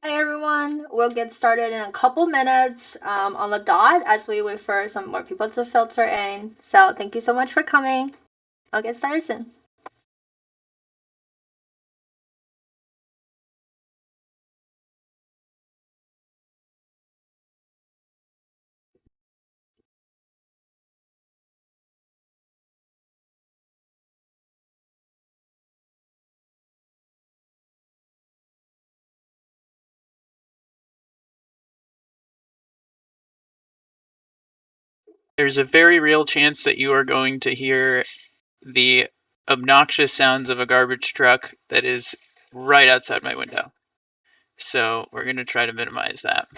Hi everyone, we'll get started in a couple minutes on the dot as we wait for some more people to filter in. So thank you so much for coming. I'll get started soon. There's a very real chance that you are going to hear the obnoxious sounds of a garbage truck that is right outside my window. So we're going to try to minimize that.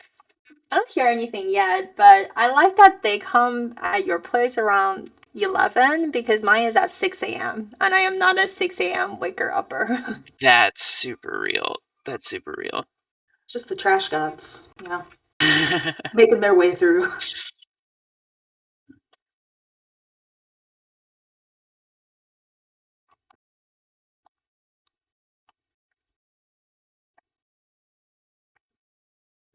I don't hear anything yet, but I like that they come at your place around 11 because mine is at 6 a.m. and I am not a 6 a.m. waker upper. That's super real. That's super real. It's just the trash gods, making their way through.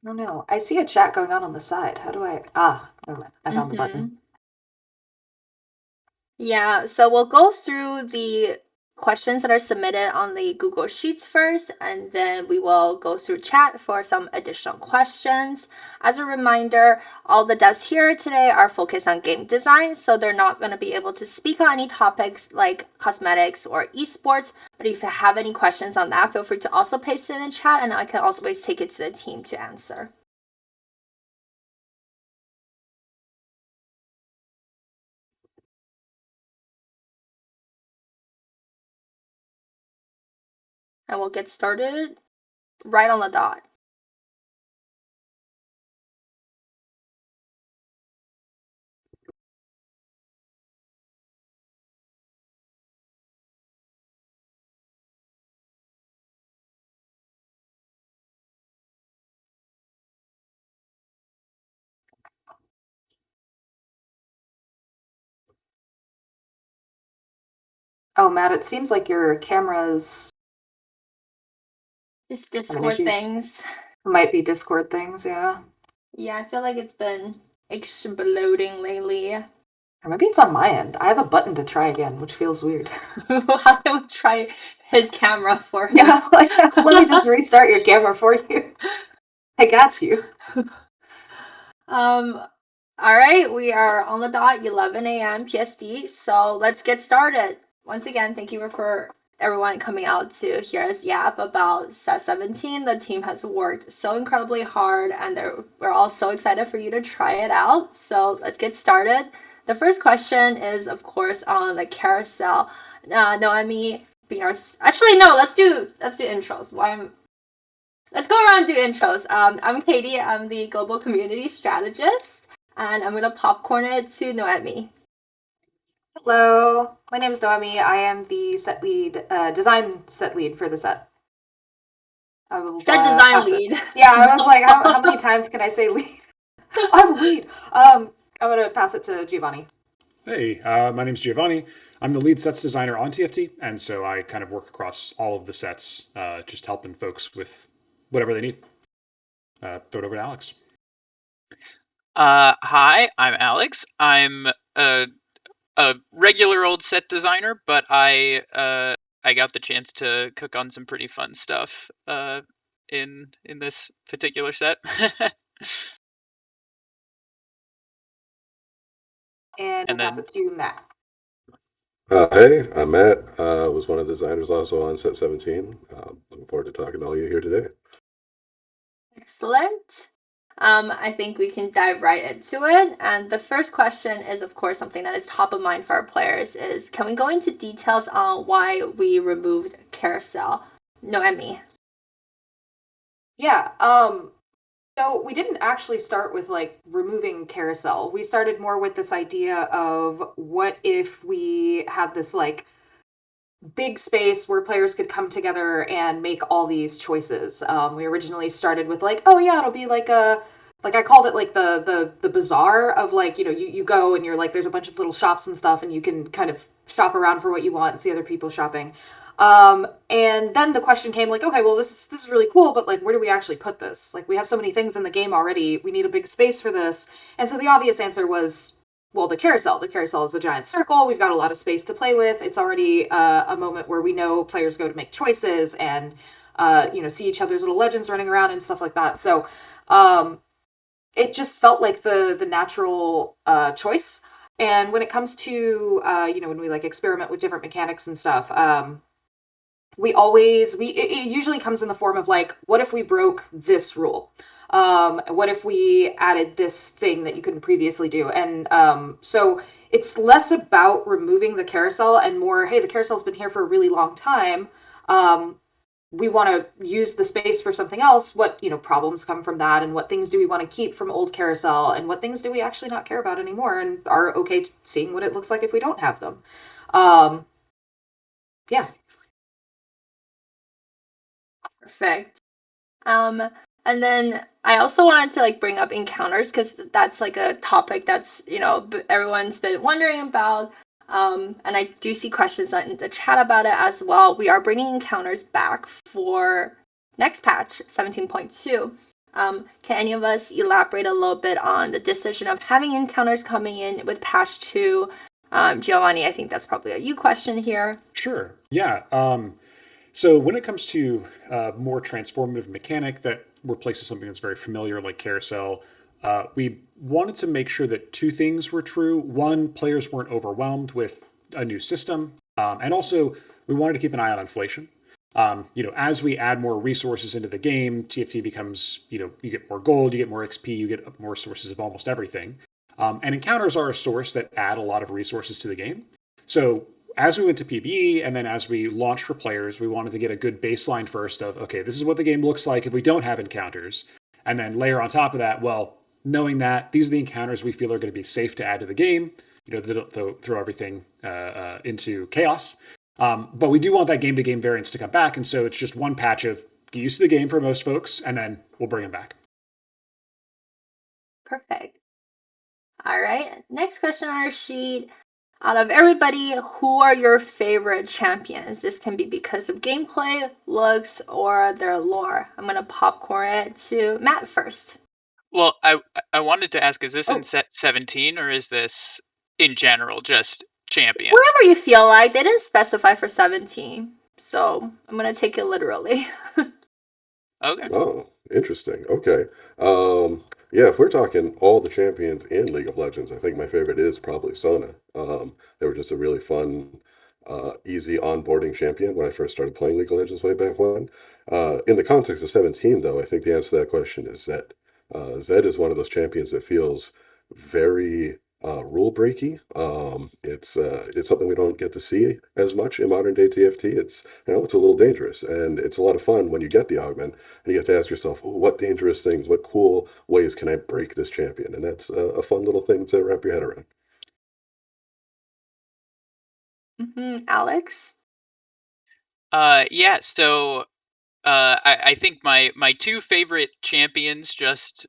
Oh no, I see a chat going on the side. How do I? Never mind. I found the button. Yeah, so we'll go through the questions that are submitted on the Google Sheets first, and then we will go through chat for some additional questions. As a reminder, all the devs here today are focused on game design, so they're not going to be able to speak on any topics like cosmetics or esports. But if you have any questions on that, feel free to also paste it in the chat, and I can always take it to the team to answer. And we'll get started right on the dot. Oh, Matt, it seems like your camera's Just Discord things. Might be Discord things, yeah. Yeah, I feel like it's been exploding lately. Or maybe it's on my end. I have a button to try again, which feels weird. How do we try his camera for him? Yeah, let me just restart your camera for you. I got you. All right, we are on the dot, 11 a.m. PST. So let's get started. Once again, thank you for everyone coming out to hear us yap about Set 17. The team has worked so incredibly hard, and we're all so excited for you to try it out. So let's get started. The first question is, of course, on the carousel. Noemi, actually no, let's do intros. Let's go around and do intros. I'm Katie. I'm the global community strategist, and I'm gonna popcorn it to Noemi. Hello, my name is Noemi. I am the set lead, design set lead for the set. I will Set design lead. Yeah, I was like, how many times can I say lead? I'm lead. I'm gonna pass it to Giovanni. Hey, my name's Giovanni. I'm the lead sets designer on TFT, and so I kind of work across all of the sets, just helping folks with whatever they need. Throw it over to Alex. Hi, I'm Alex. I'm a regular old set designer, but I got the chance to cook on some pretty fun stuff in this particular set. And we'll pass it to Matt. Hey, I'm Matt. Was one of the designers also on Set 17. Looking forward to talking to all you here today. Excellent. I think we can dive right into it. And the first question is, of course, something that is top of mind for our players is, can we go into details on why we removed carousel? Noemi. Yeah, so we didn't actually start with like removing carousel. We started more with this idea of what if we had this like big space where players could come together and make all these choices. We originally started with like, oh yeah, it'll be like I called it like the bazaar of like, you go and you're like, there's a bunch of little shops and stuff and you can kind of shop around for what you want and see other people shopping. And then the question came like, okay, well, this is really cool, but like, where do we actually put this? Like, we have so many things in the game already. We need a big space for this. And so the obvious answer was, well, the carousel. The carousel is a giant circle. We've got a lot of space to play with. It's already a moment where we know players go to make choices and, see each other's little legends running around and stuff like that. So it just felt like the natural choice. And when it comes to, when we like experiment with different mechanics and stuff, it usually comes in the form of like, what if we broke this rule? What if we added this thing that you couldn't previously do? And so it's less about removing the carousel and more, hey, the carousel's been here for a really long time. We want to use the space for something else. What problems come from that, and what things do we want to keep from old carousel, and what things do we actually not care about anymore and are okay seeing what it looks like if we don't have them. Yeah. Perfect. And then I also wanted to like bring up encounters because that's like a topic that's everyone's been wondering about. And I do see questions in the chat about it as well. We are bringing encounters back for next patch 17.2. Can any of us elaborate a little bit on the decision of having encounters coming in with patch 2? Giovanni, I think that's probably a you question here. Sure. Yeah. So when it comes to more transformative mechanic that replaces something that's very familiar like carousel, we wanted to make sure that two things were true. One, players weren't overwhelmed with a new system, and also we wanted to keep an eye on inflation. As we add more resources into the game, TFT becomes, you get more gold, you get more XP, you get more sources of almost everything. And encounters are a source that add a lot of resources to the game. So as we went to PBE and then as we launched for players, we wanted to get a good baseline first of, okay, this is what the game looks like if we don't have encounters. And then layer on top of that, well, knowing that these are the encounters we feel are going to be safe to add to the game, they'll throw everything into chaos. But we do want that game-to-game variance to come back. And so it's just one patch of get used to the game for most folks, and then we'll bring them back. Perfect. All right. Next question on our sheet. Out of everybody, who are your favorite champions? This can be because of gameplay, looks, or their lore. I'm going to popcorn it to Matt first. Well, I wanted to ask, is this in set 17 or is this in general just champions? Whatever you feel like. They didn't specify for 17, so I'm going to take it literally. Okay. Oh, interesting. Okay. Yeah, if we're talking all the champions in League of Legends, I think my favorite is probably Sona. They were just a really fun, easy onboarding champion when I first started playing League of Legends way back when. In the context of 17, though, I think the answer to that question is Zed. Zed is one of those champions that feels very rule breaky. It's something we don't get to see as much in modern day TFT. It's a little dangerous, and it's a lot of fun when you get the augment and you have to ask yourself, oh, what dangerous things, what cool ways can I break this champion? And that's a fun little thing to wrap your head around. Alex? Yeah. So I think my two favorite champions just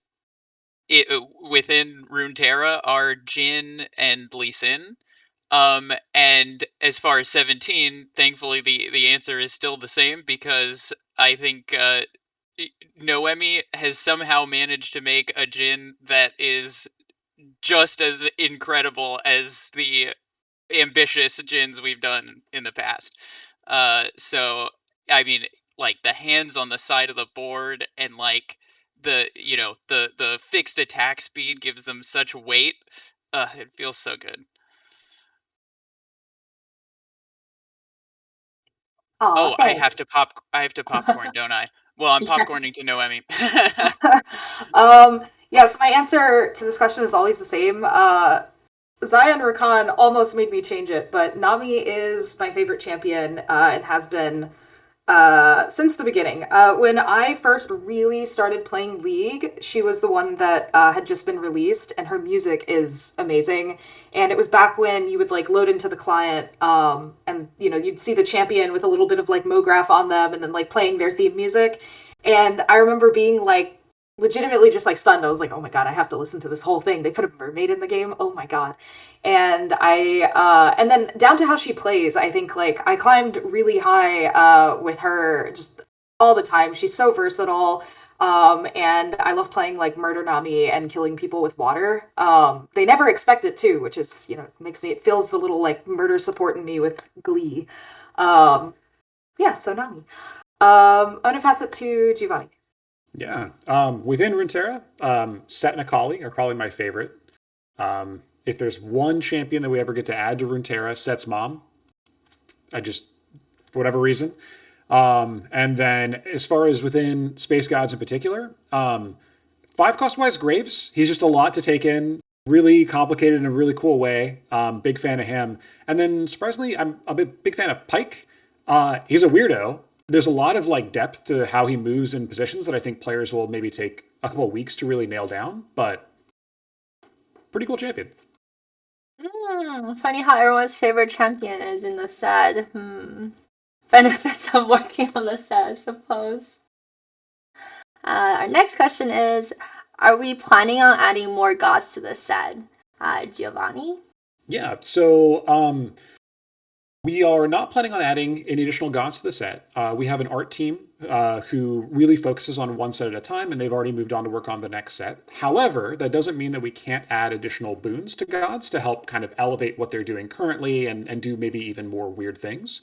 within Runeterra are Jhin and Lee Sin. And as far as 17, thankfully the answer is still the same because I think Noemi has somehow managed to make a Jhin that is just as incredible as the ambitious Jhins we've done in the past. So I mean, like the hands on the side of the board and like the fixed attack speed gives them such weight. It feels so good. Oh, I have to popcorn, don't I? Well, I'm popcorning to Noemi. Yeah, so my answer to this question is always the same. Zion Rakan almost made me change it, but Nami is my favorite champion and has been since the beginning. When I first really started playing League, she was the one that had just been released, and her music is amazing. And it was back when you would like load into the client, and you'd see the champion with a little bit of like MoGraph on them, and then like playing their theme music. And I remember being like legitimately just like stunned. I was like, oh my god, I have to listen to this whole thing. They put a mermaid in the game. Oh my god. And and then down to how she plays, I think like I climbed really high with her just all the time. She's so versatile. And I love playing like Murder Nami and killing people with water. They never expect it too, which is, it fills the little like murder support in me with glee. Yeah, so Nami. I'm gonna pass it to Giovanni. Yeah. Within Runeterra, Set and Akali are probably my favorite. If there's one champion that we ever get to add to Runeterra, Set's mom. For whatever reason. And then as far as within Space Gods in particular, 5-cost-wise Graves, he's just a lot to take in. Really complicated in a really cool way. Big fan of him. And then surprisingly, I'm a big fan of Pyke. He's a weirdo. There's a lot of like depth to how he moves in positions that I think players will maybe take a couple of weeks to really nail down, but pretty cool champion. Funny how everyone's favorite champion is in the set. Benefits of working on the set, I suppose. Our next question is, are we planning on adding more gods to the set? Giovanni? Yeah, so we are not planning on adding any additional gods to the set. We have an art team who really focuses on one set at a time, and they've already moved on to work on the next set. However, that doesn't mean that we can't add additional boons to gods to help kind of elevate what they're doing currently and do maybe even more weird things.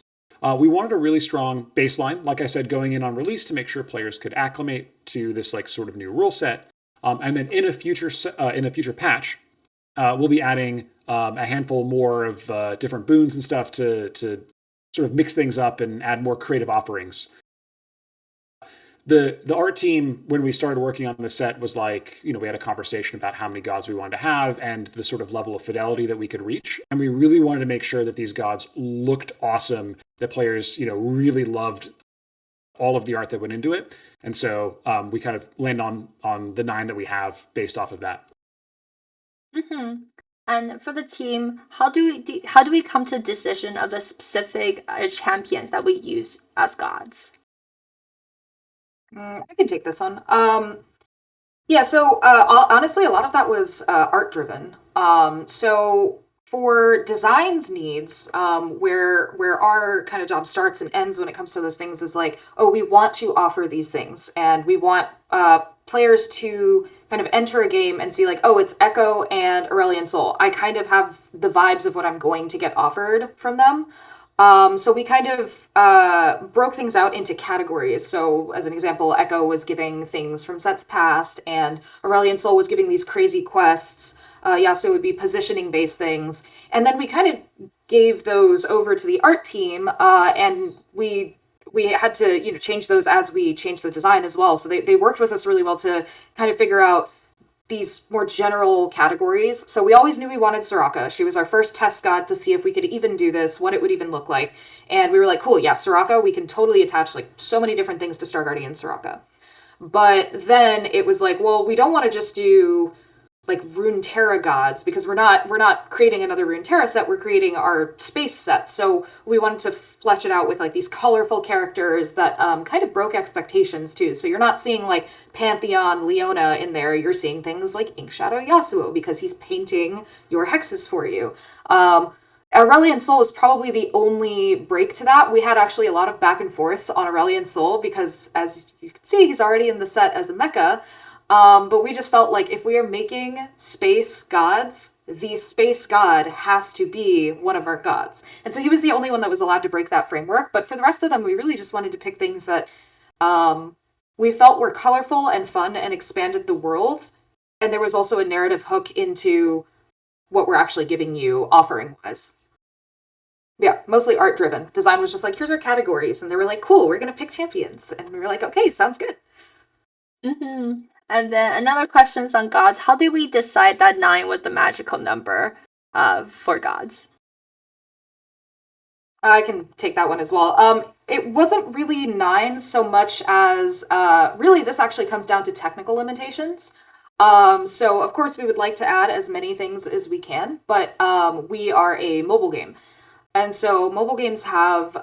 We wanted a really strong baseline, like I said, going in on release to make sure players could acclimate to this like sort of new rule set. And then in a future patch, we'll be adding a handful more of different boons and stuff to sort of mix things up and add more creative offerings. The art team, when we started working on the set, was like, we had a conversation about how many gods we wanted to have and the sort of level of fidelity that we could reach. And we really wanted to make sure that these gods looked awesome, that players, really loved all of the art that went into it. And so we kind of land on the 9 that we have based off of that. Mm-hmm. And for the team, how do we come to a decision of the specific champions that we use as gods? I can take this one. Yeah, so honestly, a lot of that was art driven. So for designs needs, where our kind of job starts and ends when it comes to those things is like, oh, we want to offer these things, and we want players to kind of enter a game and see like, oh, it's Echo and Aurelion Sol. I kind of have the vibes of what I'm going to get offered from them. So we kind of broke things out into categories. So as an example, Echo was giving things from sets past, and Aurelion Sol was giving these crazy quests. Yasuo would be positioning-based things. And then we kind of gave those over to the art team, and we had to change those as we changed the design as well. So they worked with us really well to kind of figure out these more general categories. So we always knew we wanted Soraka. She was our first test god to see if we could even do this, what it would even look like. And we were like, cool, yeah, Soraka, we can totally attach like so many different things to Star Guardian Soraka. But then it was like, well, we don't want to just do like Runeterra gods, because we're not creating another Runeterra set, we're creating our space set. So we wanted to flesh it out with like these colorful characters that kind of broke expectations too. So you're not seeing like Pantheon Leona in there, you're seeing things like Inkshadow Yasuo because he's painting your hexes for you. Aurelion Sol is probably the only break to that. We had actually a lot of back and forths on Aurelion Sol because, as you can see, he's already in the set as a mecha. But we just felt like if we are making space gods, the space god has to be one of our gods. And so he was the only one that was allowed to break that framework. But for the rest of them, we really just wanted to pick things that we felt were colorful and fun and expanded the world. And there was also a narrative hook into what we're actually giving you offering-wise. Yeah, mostly art-driven. Design was just like, here's our categories. And they were like, cool, we're going to pick champions. And we were like, okay, sounds good. Mm-hmm. And then another question is on gods. How did we decide that 9 was the magical number for gods? I can take that one as well. It wasn't really 9 so much as really this actually comes down to technical limitations. So of course we would like to add as many things as we can, but we are a mobile game. And so mobile games have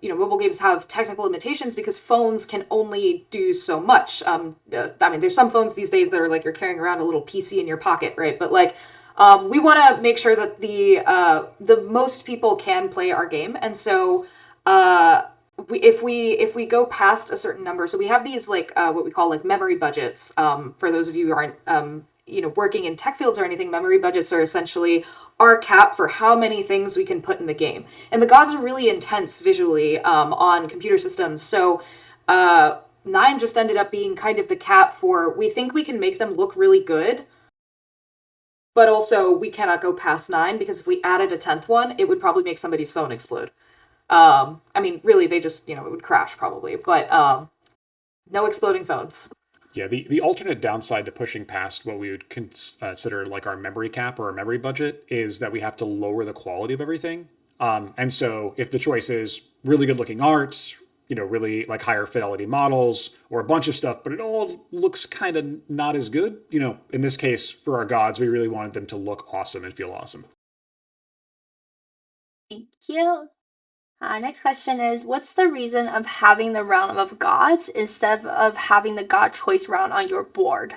mobile games have technical limitations because phones can only do so much. I mean, there's some phones these days that are like you're carrying around a little PC in your pocket, right? But like, we want to make sure that the most people can play our game, and so if we go past a certain number, so we have these like what we call like memory budgets. For those of you who aren't working in tech fields or anything, memory budgets are essentially our cap for how many things we can put in the game. And the gods are really intense visually on computer systems. So 9 just ended up being kind of the cap for, we think we can make them look really good, but also we cannot go past 9 because if we added a 10th one, it would probably make somebody's phone explode. I mean, really, they just, it would crash probably, but no exploding phones. Yeah, the alternate downside to pushing past what we would consider like our memory cap or our memory budget is that we have to lower the quality of everything. And so if the choice is really good looking art, really like higher fidelity models or a bunch of stuff, but it all looks kind of not as good, in this case for our gods, we really wanted them to look awesome and feel awesome. Thank you. Next question is, what's the reason of having the round of gods instead of having the god choice round on your board?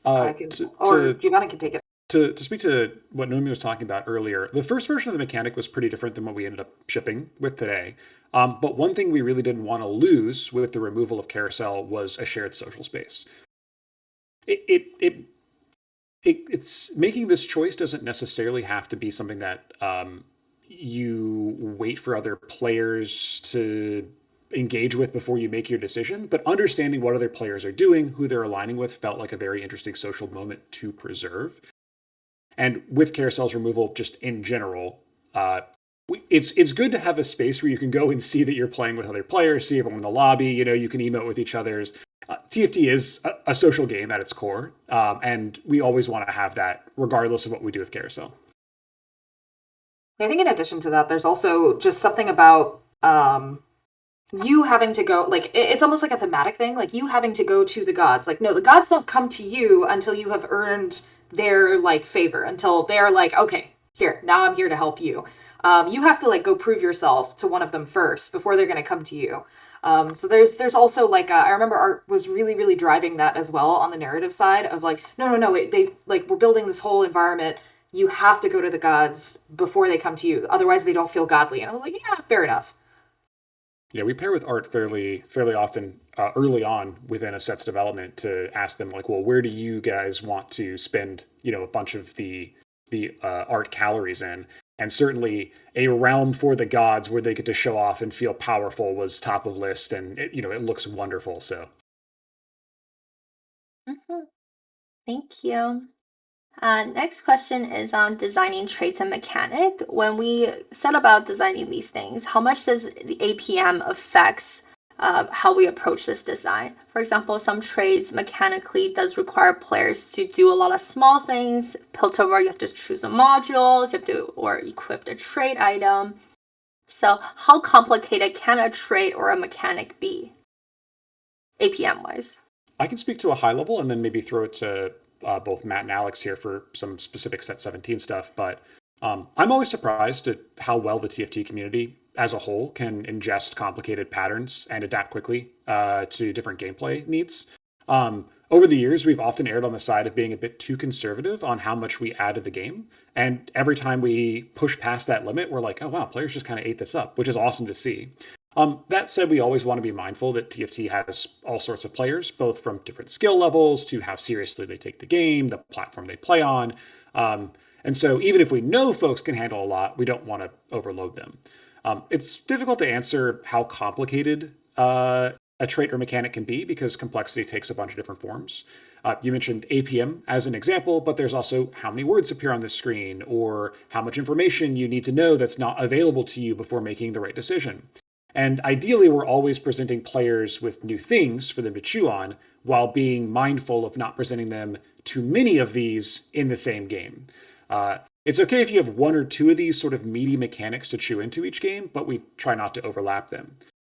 Giovanna can take it. To speak to what Noemi was talking about earlier, the first version of the mechanic was pretty different than what we ended up shipping with today. But one thing we really didn't want to lose with the removal of Carousel was a shared social space. It's making this choice doesn't necessarily have to be something that you wait for other players to engage with before you make your decision, but understanding what other players are doing, who they're aligning with, felt like a very interesting social moment to preserve. And with Carousel's removal, just in general, it's good to have a space where you can go and see that you're playing with other players, see everyone in the lobby, you can emote with each other's. TFT is a social game at its core, and we always want to have that regardless of what we do with Carousel. I think in addition to that, there's also just something about you having to go, like, it's almost like a thematic thing, like you having to go to the gods. Like, no, the gods don't come to you until you have earned their, like, favor, until they're like, okay, here, now I'm here to help you. You have to, like, go prove yourself to one of them first before they're going to come to you. So there's also like I remember Art was really, really driving that as well on the narrative side of like, no, they like, we're building this whole environment. You have to go to the gods before they come to you. Otherwise they don't feel godly. And I was like, yeah, fair enough. Yeah, we pair with Art fairly often early on within a set's development to ask them like, well, where do you guys want to spend, a bunch of the art calories in? And certainly a realm for the gods where they get to show off and feel powerful was top of list, and it looks wonderful. So, Thank you. Next question is on designing traits and mechanic. When we set about designing these things, how much does the APM affects how we approach this design? For example, some traits mechanically does require players to do a lot of small things. Piltover, you have to choose a module, you have to or equip the trait item. So how complicated can a trait or a mechanic be, APM wise? I can speak to a high level and then maybe throw it to both Matt and Alex here for some specific Set 17 stuff. But I'm always surprised at how well the TFT community as a whole can ingest complicated patterns and adapt quickly to different gameplay needs. Over the years, we've often erred on the side of being a bit too conservative on how much we add to the game. And every time we push past that limit, we're like, oh, wow, players just kind of ate this up, which is awesome to see. That said, we always want to be mindful that TFT has all sorts of players, both from different skill levels to how seriously they take the game, the platform they play on. And so even if we know folks can handle a lot, we don't want to overload them. It's difficult to answer how complicated a trait or mechanic can be because complexity takes a bunch of different forms. You mentioned APM as an example, but there's also how many words appear on the screen or how much information you need to know that's not available to you before making the right decision. And ideally, we're always presenting players with new things for them to chew on while being mindful of not presenting them too many of these in the same game. It's okay if you have one or two of these sort of meaty mechanics to chew into each game, but we try not to overlap them.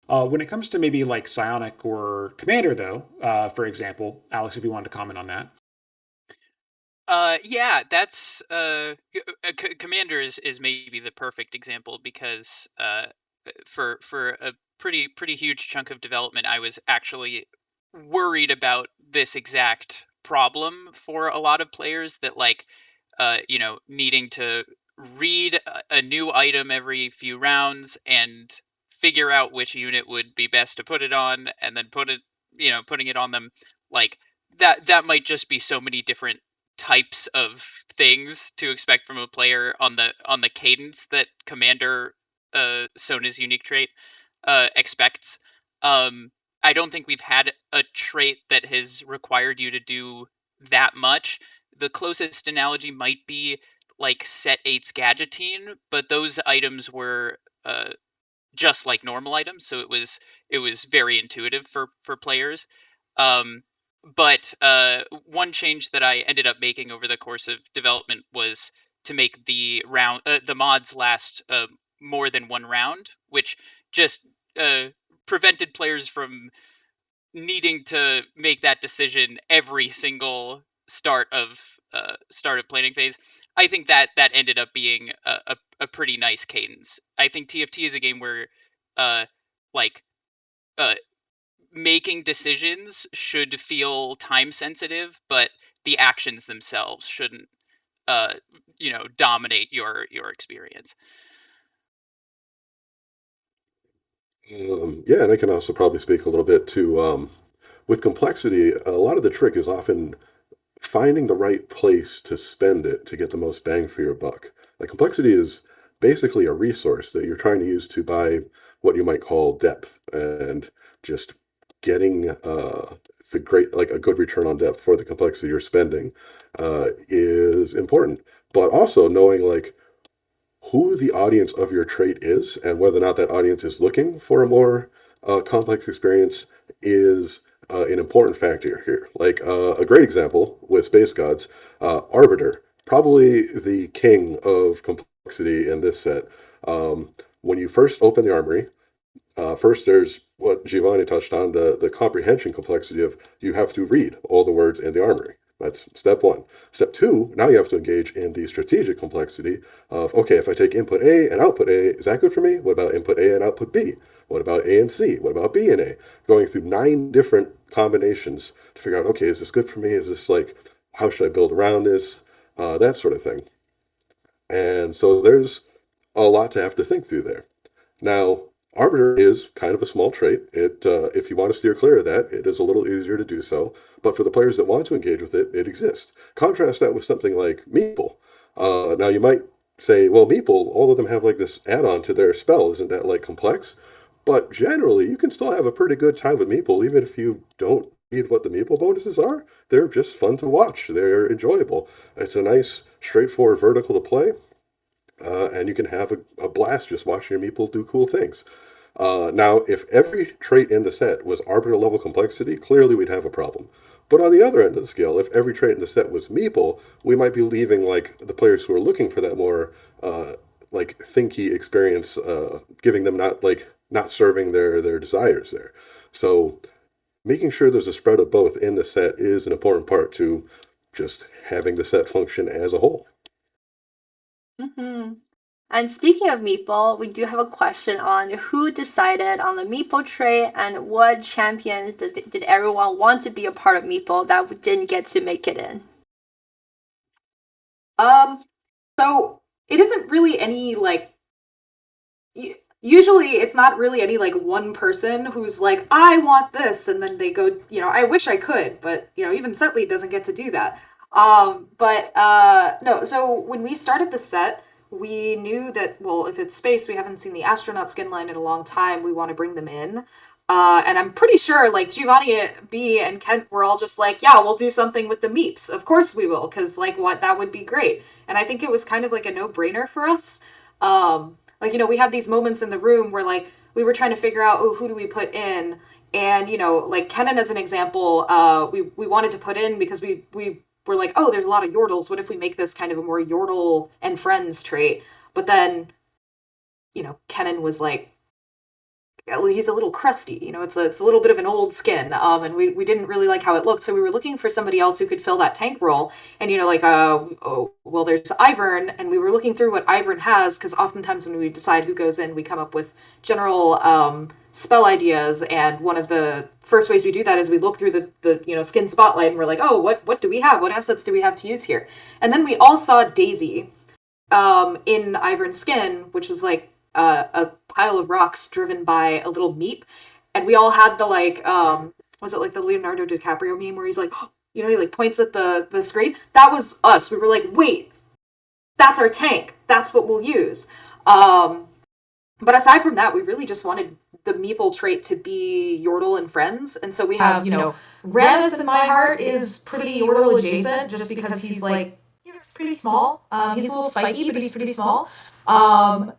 When it comes to maybe like Psionic or Commander, though, for example, Alex, if you wanted to comment on that. Yeah, that's Commander is maybe the perfect example because for a pretty huge chunk of development, I was actually worried about this exact problem for a lot of players that like needing to read a new item every few rounds and figure out which unit would be best to put it on and then putting it on them like that might just be so many different types of things to expect from a player on the cadence that Commander Sona's unique trait expects. I don't think we've had a trait that has required you to do that much. The closest analogy might be like Set 8's Gadgettine, but those items were just like normal items, so it was very intuitive for players. Um, but one change that I ended up making over the course of development was to make the mods last more than one round, which just prevented players from needing to make that decision every single start of planning phase. I think that ended up being a pretty nice cadence. I think TFT is a game where uh like uh making decisions should feel time sensitive, but the actions themselves shouldn't uh dominate your experience. Yeah, and I can also probably speak a little bit to with complexity. A lot of the trick is often finding the right place to spend it to get the most bang for your buck. Like complexity is basically a resource that you're trying to use to buy what you might call depth and just getting the great like a good return on depth for the complexity you're spending is important. But also knowing like who the audience of your trait is and whether or not that audience is looking for a more complex experience is an important factor here. Like a great example with Space Gods, Arbiter, probably the king of complexity in this set. When you first open the armory, first, there's what Giovanni touched on, the comprehension complexity of you have to read all the words in the armory. That's step one. Step two, now you have to engage in the strategic complexity of, okay, if I take input A and output A, is that good for me? What about input A and output B? What about A and C? What about B and A? Going through 9 different combinations to figure out, okay, is this good for me? Is this like, how should I build around this? That sort of thing. And so there's a lot to have to think through there. Now, Arbiter is kind of a small trait. If you want to steer clear of that, it is a little easier to do so. But for the players that want to engage with it, it exists. Contrast that with something like Meeple. Now, you might say, well, Meeple, all of them have like this add-on to their spell. Isn't that like complex? But generally, you can still have a pretty good time with Meeple, even if you don't read what the Meeple bonuses are. They're just fun to watch. They're enjoyable. It's a nice, straightforward vertical to play. And you can have a blast just watching your meeple do cool things. Now, if every trait in the set was arbiter level complexity, clearly we'd have a problem. But on the other end of the scale, if every trait in the set was meeple, we might be leaving like the players who are looking for that more like thinky experience, giving them not serving their desires there. So making sure there's a spread of both in the set is an important part to just having the set function as a whole. Mm-hmm. And speaking of Meeple, we do have a question on who decided on the Meeple trait and what champions did everyone want to be a part of Meeple that didn't get to make it in? So it isn't really any like usually it's not really any like one person who's like, I want this, and then they go, I wish I could, but even Setley doesn't get to do that. But no, so when we started the set, we knew that, well, if it's space, we haven't seen the astronaut skin line in a long time, we want to bring them in. And I'm pretty sure like Giovanni B and Kent were all just like, yeah, we'll do something with the meeps. Of course we will, because like what, that would be great. And I think it was kind of like a no-brainer for us. Like, we had these moments in the room where like we were trying to figure out, oh, who do we put in? And, like Kennen as an example, we wanted to put in because we were like, oh, there's a lot of Yordles. What if we make this kind of a more Yordle and friends trait? But then, Kennen was like, he's a little crusty. It's a little bit of an old skin, and we didn't really like how it looked. So we were looking for somebody else who could fill that tank role. And well, there's Ivern, and we were looking through what Ivern has, because oftentimes when we decide who goes in, we come up with general spell ideas. And one of the first ways we do that is we look through the skin spotlight, and we're like, oh, what do we have? What assets do we have to use here? And then we all saw Daisy in Ivern's skin, which was like a pile of rocks driven by a little meep, and we all had the was it like the Leonardo DiCaprio meme where he's like, he like points at the screen? That was us. We were like, wait, that's our tank. That's what we'll use. But aside from that, we really just wanted the Meeple trait to be Yordle and friends, and so we have Rammus in my heart is pretty Yordle adjacent, just because he's like, he's pretty small. He's a little spiky, but he's pretty small.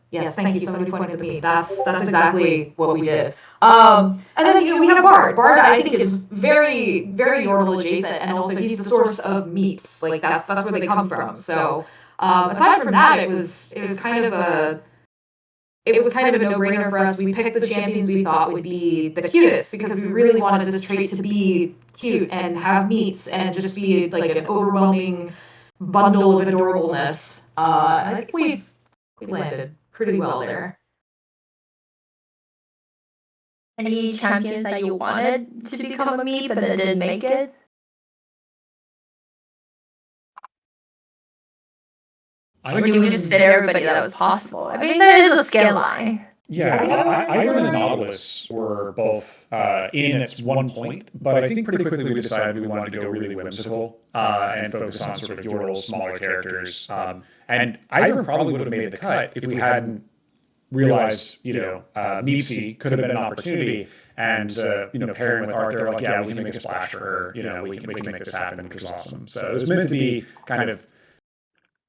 Yes, thank you. Somebody pointed at me. That's exactly what we did. And then we have Bard. Bard, I think, is very, very Yordle adjacent, and also he's the source of meeps. Like that's where they come from. So aside from that, it was kind of a no-brainer for us. We picked the champions we thought would be the cutest, because we really wanted this trait to be cute and have meeps and just be like an overwhelming bundle of adorableness. I think we landed pretty well there. Any champions that you wanted to become a me, but that didn't make it? Or do we just fit everybody that was possible? I mean, there is a skin line. Yeah, Ivern and Nautilus were both in at one point, but I think pretty quickly we decided we wanted to go really whimsical and focus on sort of Yordle, smaller characters. And Ivern probably would have made the cut if we hadn't realized, Meepsy could have been an opportunity. And pairing with Arthur, like, yeah, we can make a splash for her. We can make this happen, which was awesome. So it was meant to be kind of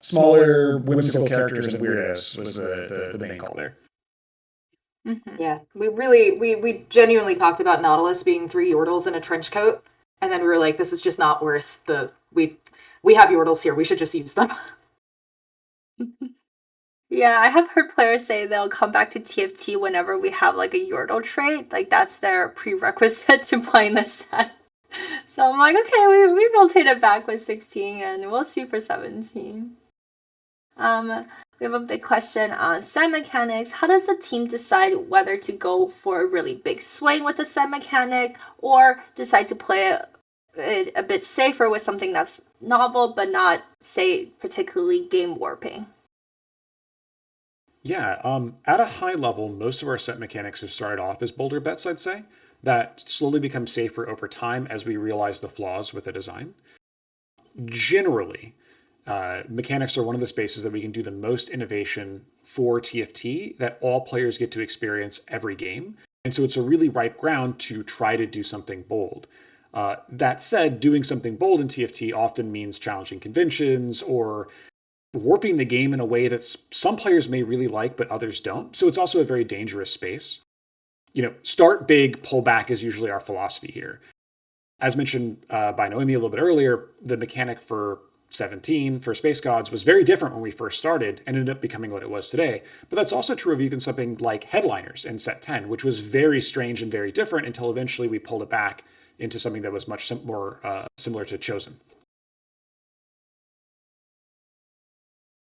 smaller, whimsical characters and weirdos was the main call there. Mm-hmm. Yeah, we genuinely talked about Nautilus being 3 Yordles in a trench coat, and then we were like, this is just not worth we have Yordles here, we should just use them. Yeah, I have heard players say they'll come back to TFT whenever we have like a Yordle trait, like that's their prerequisite to playing the set. So I'm like, okay, we rotated back with 16, and we'll see for 17. We have a big question on set mechanics. How does the team decide whether to go for a really big swing with the set mechanic, or decide to play it a bit safer with something that's novel but not, say, particularly game warping? Yeah, at a high level, most of our set mechanics have started off as bolder bets, I'd say, that slowly become safer over time as we realize the flaws with the design. Generally, mechanics are one of the spaces that we can do the most innovation for TFT that all players get to experience every game. And so it's a really ripe ground to try to do something bold. That said, doing something bold in TFT often means challenging conventions or warping the game in a way that some players may really like, but others don't. So it's also a very dangerous space. Start big, pull back is usually our philosophy here. As mentioned by Noemi a little bit earlier, the mechanic for 17 for Space Gods was very different when we first started and ended up becoming what it was today. But that's also true of even something like Headliners in set 10, which was very strange and very different until eventually we pulled it back into something that was much more similar to Chosen.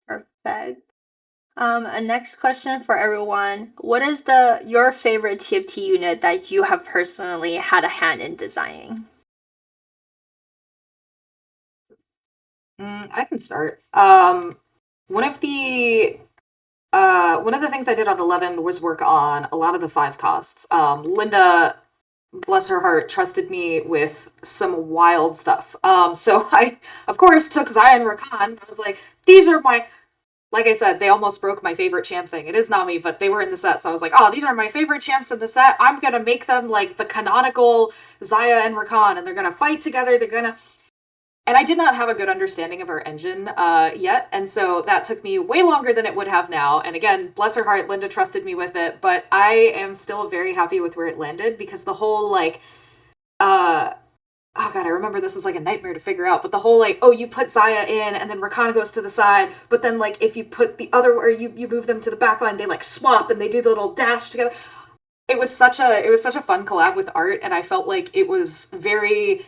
Perfect. A next question for everyone. What is your favorite TFT unit that you have personally had a hand in designing? I can start. One of the things I did on 11 was work on a lot of the 5 costs. Linda, bless her heart, trusted me with some wild stuff. So I, of course, took Xayah and Rakan. I was like, these are like I said, they almost broke my favorite champ thing. It is Nami, but they were in the set. So I was like, oh, these are my favorite champs in the set. I'm going to make them like the canonical Xayah and Rakan, and they're going to fight together. And I did not have a good understanding of our engine yet, and so that took me way longer than it would have now. And again, bless her heart, Linda trusted me with it, but I am still very happy with where it landed, because the whole oh god, I remember this is like a nightmare to figure out, but the whole you put Xayah in and then Rakan goes to the side, but then if you put the other, or you move them to the back line, they swap and they do the little dash together. it was such a fun collab with Art, and I felt like it was very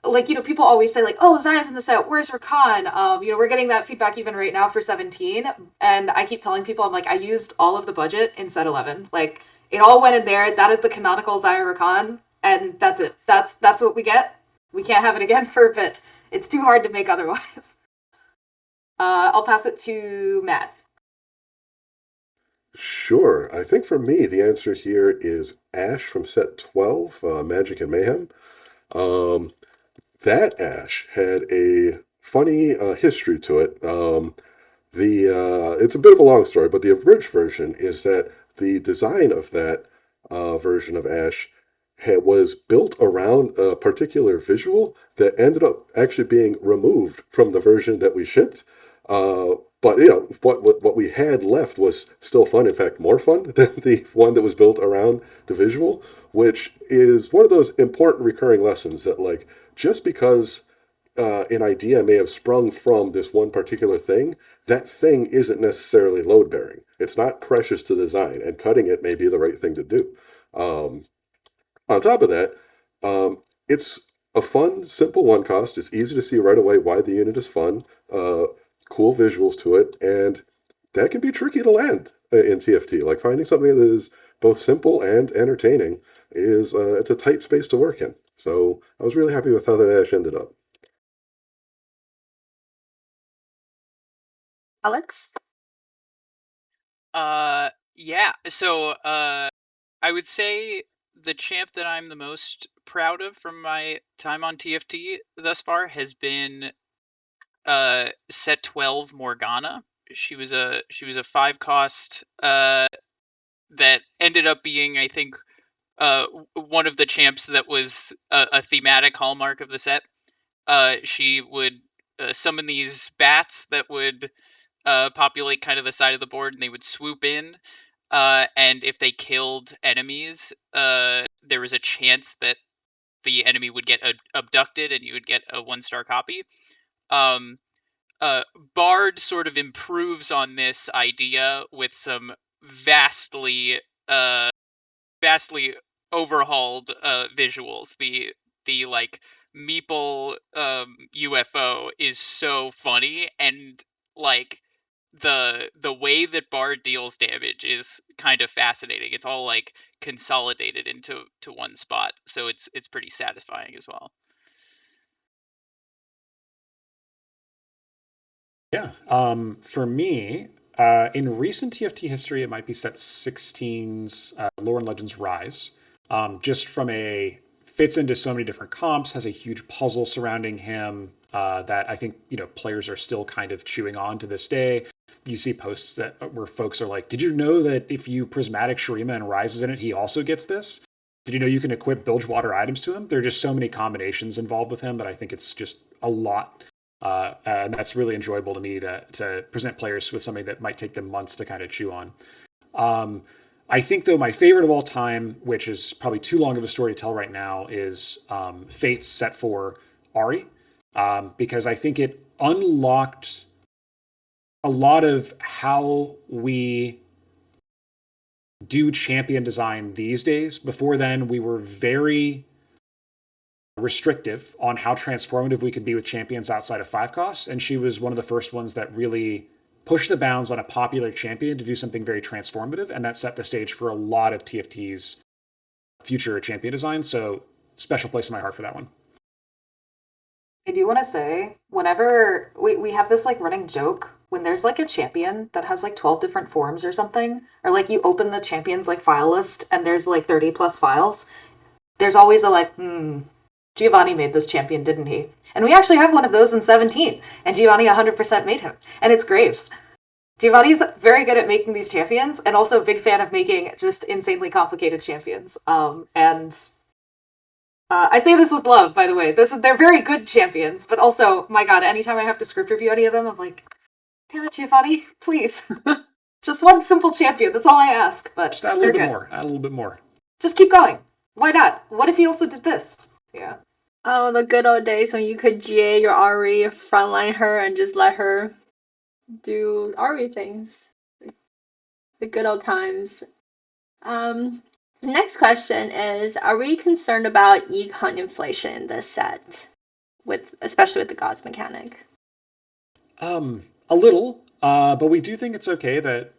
like, people always say like, oh, Zion's in the set, where's Rakan? We're getting that feedback even right now for 17, and I keep telling people, I'm like, I used all of the budget in set 11. Like, it all went in there. That is the canonical Zion Rakan, and that's it. That's what we get. We can't have it again for a bit. It's too hard to make otherwise. I'll pass it to Matt. Sure. I think for me, the answer here is Ash from set 12, Magic and Mayhem. Um, that Ash had a funny history to it. It's a bit of a long story, but the abridged version is that the design of that version of Ash was built around a particular visual that ended up actually being removed from the version that we shipped. But what we had left was still fun. In fact, more fun than the one that was built around the visual, which is one of those important recurring lessons that like just because an idea may have sprung from this one particular thing, that thing isn't necessarily load bearing. It's not precious to design, and cutting it may be the right thing to do. Um, on top of that, it's a fun, simple one cost. It's easy to see right away why the unit is fun, uh, cool visuals to it, and that can be tricky to land in TFT. Like finding something that is both simple and entertaining is it's a tight space to work in. So I was really happy with how that Ash ended up. Alex? Yeah. So, I would say the champ that I'm the most proud of from my time on TFT thus far has been set 12 Morgana. She was a 5-cost that ended up being, I think, one of the champs that was a thematic hallmark of the set. She would summon these bats that would populate kind of the side of the board, and they would swoop in. And if they killed enemies, there was a chance that the enemy would get abducted, and you would get a 1-star copy. Um, Bard sort of improves on this idea with some vastly overhauled visuals. The like Meeple UFO is so funny, and like the way that Bard deals damage is kind of fascinating. It's all like consolidated into one spot, so it's pretty satisfying as well. Yeah. For me, in recent TFT history, it might be set 16's Lore and Legends Rise. Just from a fits into so many different comps, has a huge puzzle surrounding him that I think players are still kind of chewing on to this day. You see posts where folks are like, "Did you know that if you prismatic Shurima and Rise is in it, he also gets this? Did you know you can equip Bilgewater items to him?" There are just so many combinations involved with him that I think it's just a lot. And that's really enjoyable to me to present players with something that might take them months to kind of chew on. I think, though, my favorite of all time, which is probably too long of a story to tell right now, is Fate's set for Ahri, because I think it unlocked a lot of how we do champion design these days. Before then, we were very restrictive on how transformative we could be with champions outside of 5 costs, and she was one of the first ones that really pushed the bounds on a popular champion to do something very transformative, and that set the stage for a lot of TFT's future champion design. So special place in my heart for that one. I do want to say, whenever we have this like running joke, when there's like a champion that has like 12 different forms or something, or like you open the champions like file list and there's like 30 plus files, there's always a like, Giovanni made this champion, didn't he? And we actually have one of those in 17, and Giovanni 100% made him, and it's Graves. Giovanni's very good at making these champions, and also a big fan of making just insanely complicated champions. I say this with love, by the way. They're very good champions, but also, my God, anytime I have to script review any of them, I'm like, damn it, Giovanni, please. Just one simple champion, that's all I ask, but just add a little bit more. Add a little bit more. Just keep going. Why not? What if he also did this? Yeah. Oh, the good old days when you could GA your Ahri, frontline her, and just let her do Ahri things. The good old times. Next question is, are we concerned about econ inflation in this set, especially with the gods mechanic? A little, but we do think it's okay that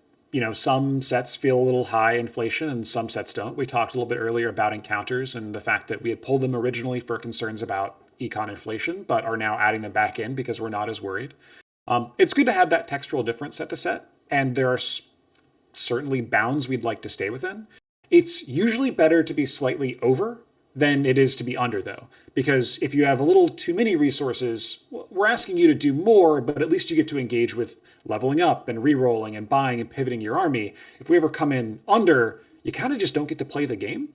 some sets feel a little high inflation and some sets don't. We talked a little bit earlier about encounters and the fact that we had pulled them originally for concerns about econ inflation, but are now adding them back in because we're not as worried. It's good to have that textural difference set to set, and there are certainly bounds we'd like to stay within. It's usually better to be slightly over than it is to be under, though, because if you have a little too many resources, we're asking you to do more, but at least you get to engage with leveling up and re-rolling and buying and pivoting your army. If we ever come in under, you kind of just don't get to play the game.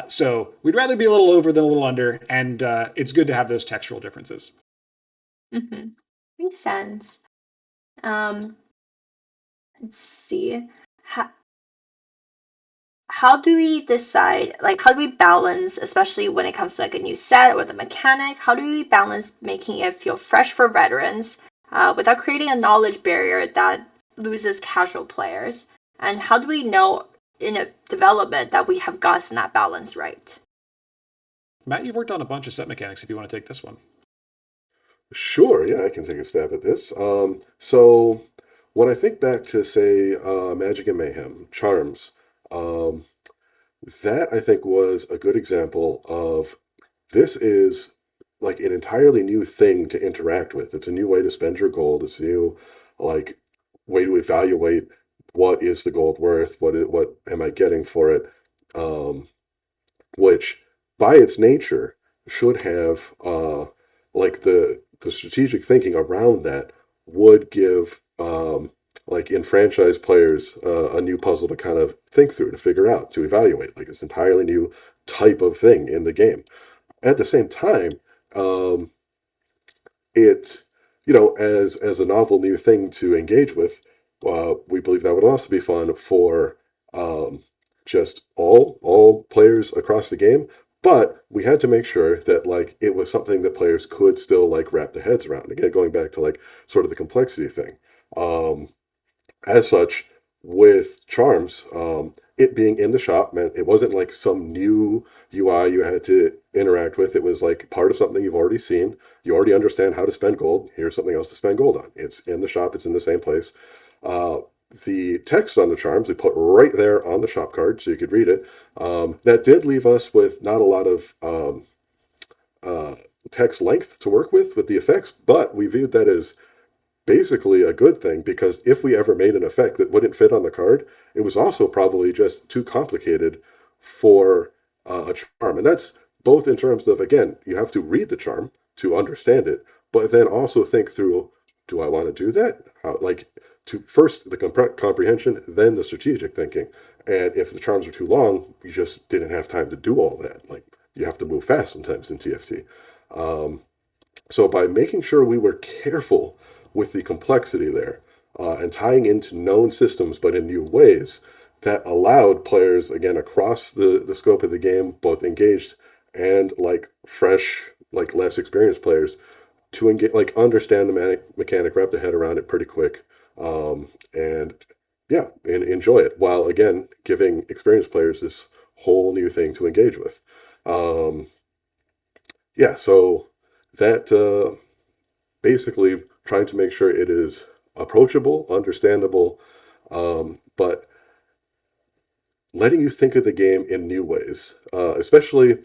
So we'd rather be a little over than a little under, and it's good to have those textural differences. Mm-hmm. Makes sense. Let's see. How do we decide, how do we balance, especially when it comes to a new set or the mechanic, how do we balance making it feel fresh for veterans without creating a knowledge barrier that loses casual players? And how do we know in a development that we have gotten that balance right? Matt, you've worked on a bunch of set mechanics if you want to take this one. Sure, yeah, I can take a stab at this. So when I think back to, say, Magic and Mayhem, Charms, um, that I think was a good example of this is like an entirely new thing to interact with. It's a new way to spend your gold. It's a new like way to evaluate what is the gold worth, what am I getting for it, um, which by its nature should have like the strategic thinking around that would give like enfranchised players a new puzzle to kind of think through, to figure out, to evaluate, like this entirely new type of thing in the game. At the same time, um, it, as a novel new thing to engage with, we believe that would also be fun for um, just all players across the game. But we had to make sure that like it was something that players could still like wrap their heads around. Again, going back to like sort of the complexity thing. Um, as such, with Charms, it being in the shop meant it wasn't like some new UI you had to interact with. It was like part of something you've already seen. You already understand how to spend gold. Here's something else to spend gold on. It's in the shop. It's in the same place. Uh, the text on the charms they put right there on the shop card so you could read it. That did leave us with not a lot of uh, text length to work with the effects, but we viewed that as basically a good thing because if we ever made an effect that wouldn't fit on the card, it was also probably just too complicated for a charm. And that's both in terms of, again, you have to read the charm to understand it, but then also think through, do I want to do that? Like, to first the comprehension, then the strategic thinking. And if the charms are too long, you just didn't have time to do all that. Like, you have to move fast sometimes in TFT. Um, so by making sure we were careful with the complexity there and tying into known systems but in new ways, that allowed players again across the scope of the game, both engaged and like fresh, like less experienced players, to engage, like understand the mechanic, wrap their head around it pretty quick, and yeah, and enjoy it. While again giving experienced players this whole new thing to engage with. Um, yeah, so that basically trying to make sure it is approachable, understandable, but letting you think of the game in new ways, especially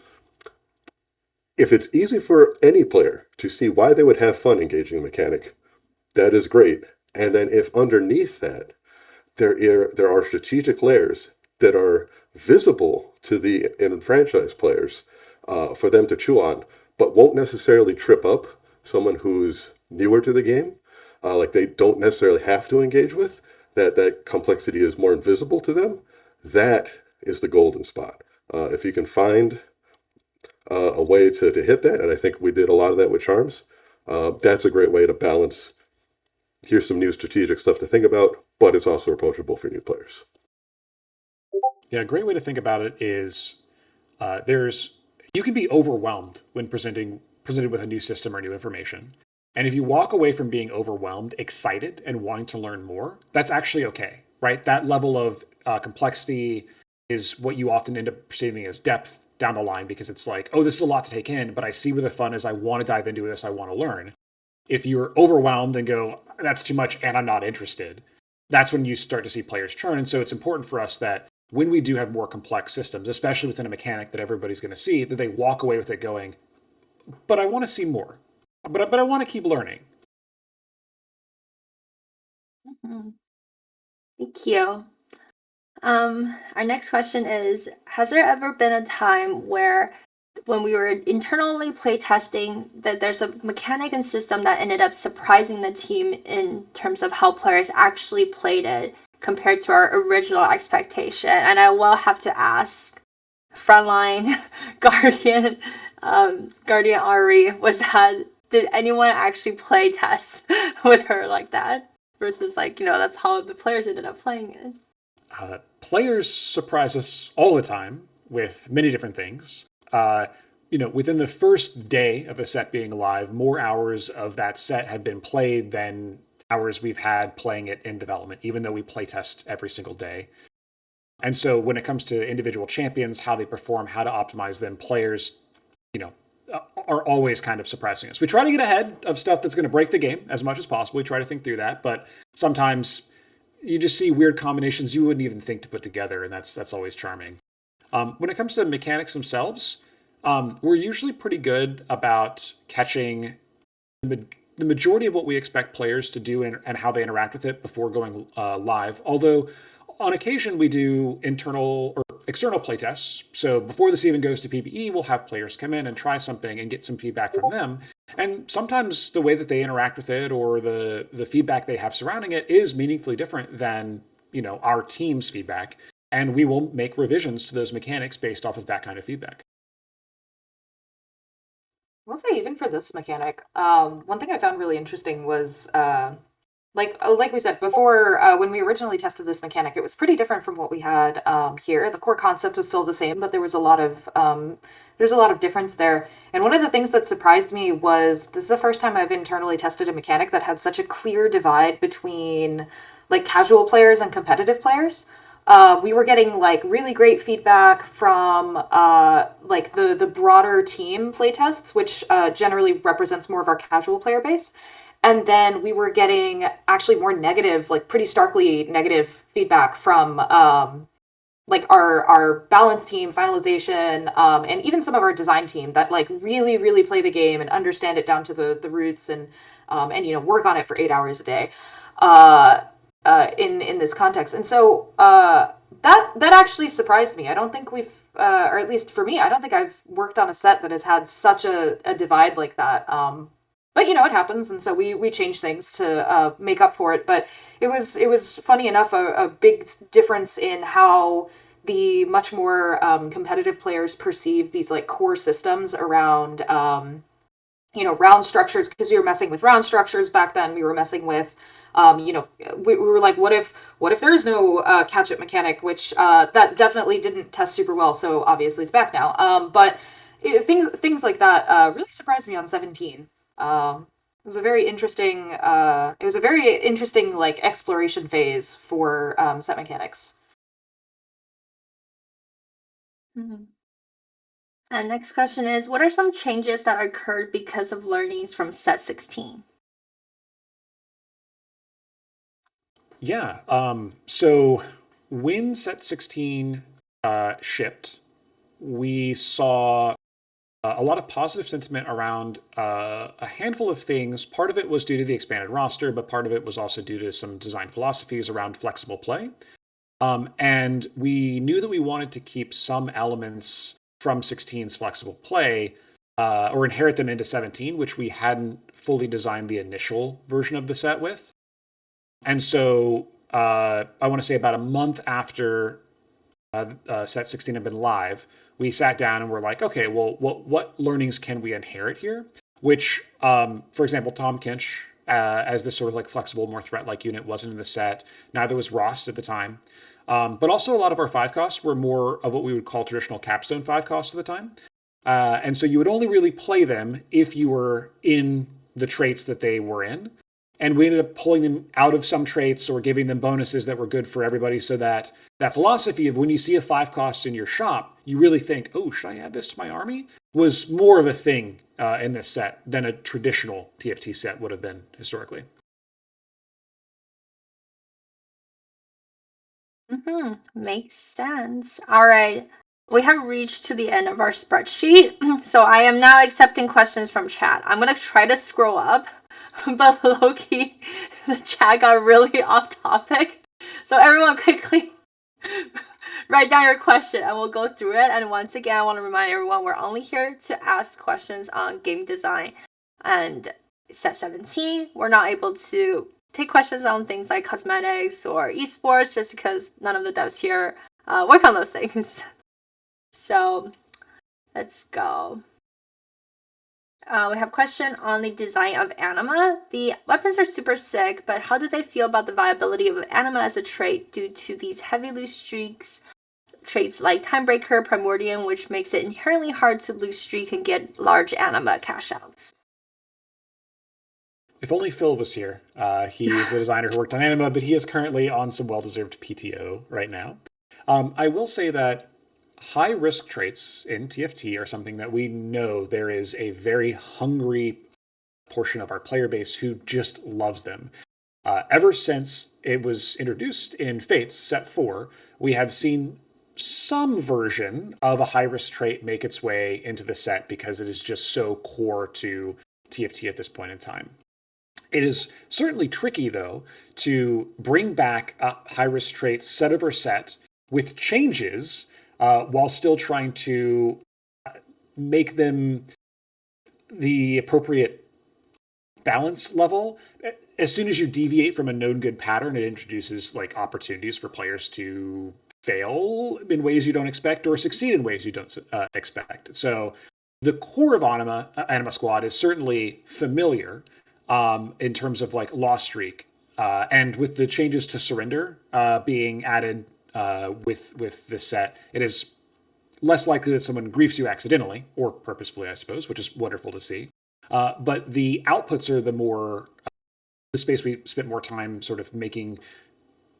if it's easy for any player to see why they would have fun engaging a mechanic, that is great. And then if underneath that there are strategic layers that are visible to the enfranchised players for them to chew on, but won't necessarily trip up someone who's newer to the game. Like they don't necessarily have to engage with that complexity is more invisible to them. That is the golden spot. If you can find a way to hit that, and I think we did a lot of that with Charms, that's a great way to balance. Here's some new strategic stuff to think about, but it's also approachable for new players. Yeah, a great way to think about it is there's you can be overwhelmed when presented with a new system or new information. And if you walk away from being overwhelmed, excited, and wanting to learn more, that's actually okay, right? That level of complexity is what you often end up perceiving as depth down the line, because it's like, oh, this is a lot to take in, but I see where the fun is. I want to dive into this. I want to learn. If you're overwhelmed and go, that's too much and I'm not interested, that's when you start to see players churn. And so it's important for us that when we do have more complex systems, especially within a mechanic that everybody's going to see, that they walk away with it going, but I want to see more. But I want to keep learning. Mhm. Thank you. Our next question is, has there ever been a time where when we were internally playtesting that there's a mechanic and system that ended up surprising the team in terms of how players actually played it compared to our original expectation? And I will have to ask, Frontline Guardian, Guardian Ari, did anyone actually play test with her like that? Versus like, that's how the players ended up playing it. Players surprise us all the time with many different things. Within the first day of a set being live, more hours of that set have been played than hours we've had playing it in development, even though we play test every single day. And so when it comes to individual champions, how they perform, how to optimize them, players, are always kind of surprising us. We try to get ahead of stuff that's going to break the game as much as possible. We try to think through that, but sometimes you just see weird combinations you wouldn't even think to put together, and that's always charming. When it comes to mechanics themselves, we're usually pretty good about catching the majority of what we expect players to do and how they interact with it before going live. Although on occasion we do internal or external playtests. So before this even goes to PBE, we'll have players come in and try something and get some feedback from them. And sometimes the way that they interact with it or the feedback they have surrounding it is meaningfully different than, our team's feedback. And we will make revisions to those mechanics based off of that kind of feedback. I'll say even for this mechanic, one thing I found really interesting was like we said before, when we originally tested this mechanic, it was pretty different from what we had here. The core concept was still the same, but there was a lot of difference there. And one of the things that surprised me was this is the first time I've internally tested a mechanic that had such a clear divide between like casual players and competitive players. We were getting like really great feedback from like the broader team playtests, which generally represents more of our casual player base. And then we were getting actually more negative, like pretty starkly negative feedback from like our balance team, finalization, and even some of our design team that like really, really play the game and understand it down to the roots and work on it for 8 hours a day in this context. And so that actually surprised me. I don't think we've, or at least for me, I don't think I've worked on a set that has had such a divide like that. But it happens, and so we change things to make up for it. But it was funny enough a big difference in how the much more competitive players perceive these like core systems around round structures, because we were messing with round structures back then. We were messing with we were like, what if there is no catch-up mechanic, which that definitely didn't test super well. So obviously it's back now. But things like that really surprised me on 17. It was a very interesting like exploration phase for set mechanics. Mm-hmm. And next question is, what are some changes that occurred because of learnings from set 16? Yeah. So when set 16 shipped, we saw a lot of positive sentiment around a handful of things. Part of it was due to the expanded roster, but part of it was also due to some design philosophies around flexible play. And we knew that we wanted to keep some elements from 16's flexible play or inherit them into 17, which we hadn't fully designed the initial version of the set with. And so I want to say about a month after set 16 had been live, we sat down and we're like, okay, well, what learnings can we inherit here? Which, for example, Tahm Kench, as this sort of like flexible, more threat-like unit, wasn't in the set. Neither was Rost at the time. But also a lot of our 5-costs were more of what we would call traditional capstone 5-costs at the time. And so you would only really play them if you were in the traits that they were in. And we ended up pulling them out of some traits or giving them bonuses that were good for everybody, so that that philosophy of when you see a 5 cost in your shop, you really think, oh, should I add this to my army? Was more of a thing in this set than a traditional TFT set would have been historically. Makes sense. All right. We have reached to the end of our spreadsheet, so I am now accepting questions from chat. I'm going to try to scroll up, but low-key, the chat got really off topic. So everyone quickly write down your question and we'll go through it. And once again, I want to remind everyone we're only here to ask questions on game design and set 17. We're not able to take questions on things like cosmetics or esports just because none of the devs here work on those things. So let's go. We have a question on the design of anima. The weapons are super sick, but how do they feel about the viability of anima as a trait due to these heavy loose streaks? Traits like Timebreaker, Primordium, which makes it inherently hard to lose streak and get large anima cash outs. If only Phil was here. He is the designer who worked on anima, but he is currently on some well-deserved PTO right now. I will say that high-risk traits in TFT are something that we know there is a very hungry portion of our player base who just loves them. Ever since it was introduced in Fates Set 4, we have seen some version of a high-risk trait make its way into the set because it is just so core to TFT at this point in time. It is certainly tricky, though, to bring back a high-risk trait set over set with changes while still trying to make them the appropriate balance level. As soon as you deviate from a known good pattern, it introduces like opportunities for players to fail in ways you don't expect or succeed in ways you don't expect. So the core of Anima Squad is certainly familiar in terms of like loss streak, and with the changes to surrender being added with this set, it is less likely that someone griefs you accidentally or purposefully, I suppose, which is wonderful to see. But the outputs are the space we spent more time sort of making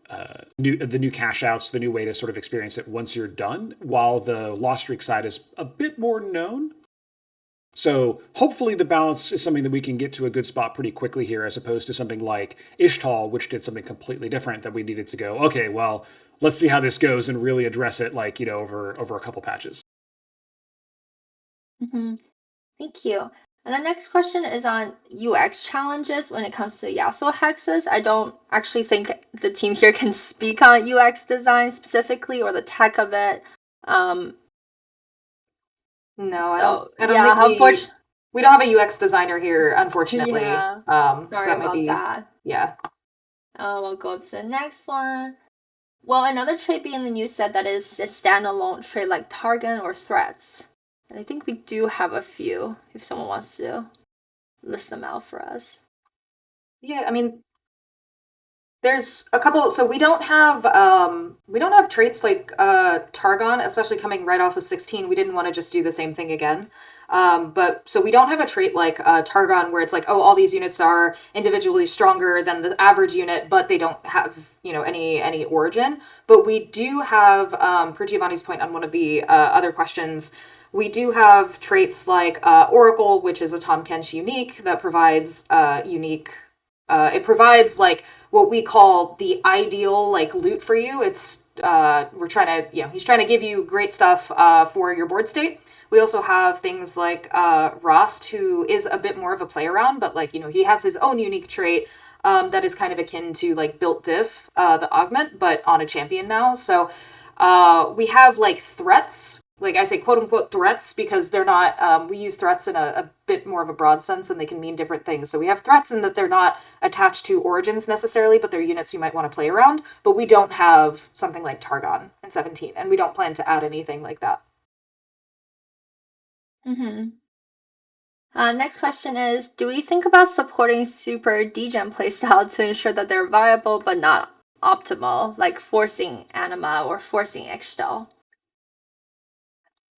the new cash outs, the new way to sort of experience it once you're done, while the loss streak side is a bit more known. So hopefully the balance is something that we can get to a good spot pretty quickly here, as opposed to something like Ishtal, which did something completely different that we needed to go, okay, well, let's see how this goes and really address it like, over a couple patches. Thank you. And the next question is on UX challenges when it comes to Yasuo hexes. I don't actually think the team here can speak on UX design specifically or the tech of it. No, I don't think we don't have a UX designer here, unfortunately. Yeah. So Sorry that might about be, that. yeah. We'll go to the next one. Well, another trait being the new set that is a standalone trait like Targon or Threats. And I think we do have a few if someone wants to list them out for us. Yeah, I mean, there's a couple. So we don't have traits like Targon, especially coming right off of 16. We didn't want to just do the same thing again. But so we don't have a trait like Targon where it's like, oh, all these units are individually stronger than the average unit, but they don't have any origin. But we do have, per Giovanni's point on one of the other questions, we do have traits like Oracle, which is a Tahm Kench unique that provides unique. It provides like what we call the ideal like loot for you. It's we're trying to he's trying to give you great stuff for your board state. We also have things like Rost, who is a bit more of a play around, but like he has his own unique trait that is kind of akin to like Built Diff, the augment, but on a champion now. So we have like threats. Like I say, quote unquote threats, because they're not, we use threats in a bit more of a broad sense and they can mean different things. So we have threats in that they're not attached to origins necessarily, but they're units you might want to play around. But we don't have something like Targon in 17, and we don't plan to add anything like that. Next question is, do we think about supporting super degen playstyle to ensure that they're viable but not optimal, like forcing Anima or forcing Ixtal?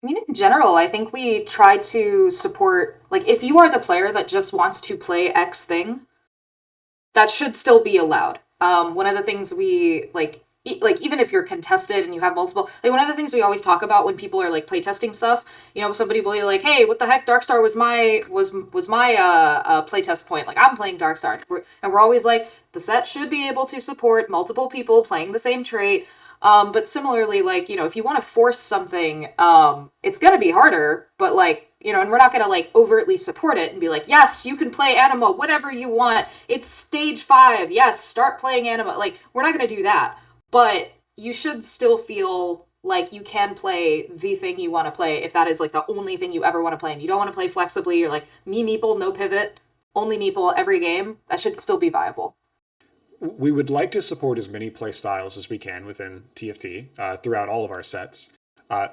I mean, in general, I think we try to support, like, if you are the player that just wants to play X thing, that should still be allowed. One of the things we like even if you're contested and you have multiple, like one of the things we always talk about when people are like playtesting stuff, somebody will be like, hey, what the heck, Darkstar was my playtest point, like I'm playing Darkstar, and we're always like, the set should be able to support multiple people playing the same trait. But similarly, like, if you want to force something, it's going to be harder, but like, and we're not going to like overtly support it and be like, yes, you can play Anima, whatever you want. It's stage 5. Yes, start playing Anima. Like, we're not going to do that. But you should still feel like you can play the thing you want to play if that is like the only thing you ever want to play, and you don't want to play flexibly. You're like, me meeple, no pivot, only meeple every game. That should still be viable. We would like to support as many play styles as we can within TFT throughout all of our sets.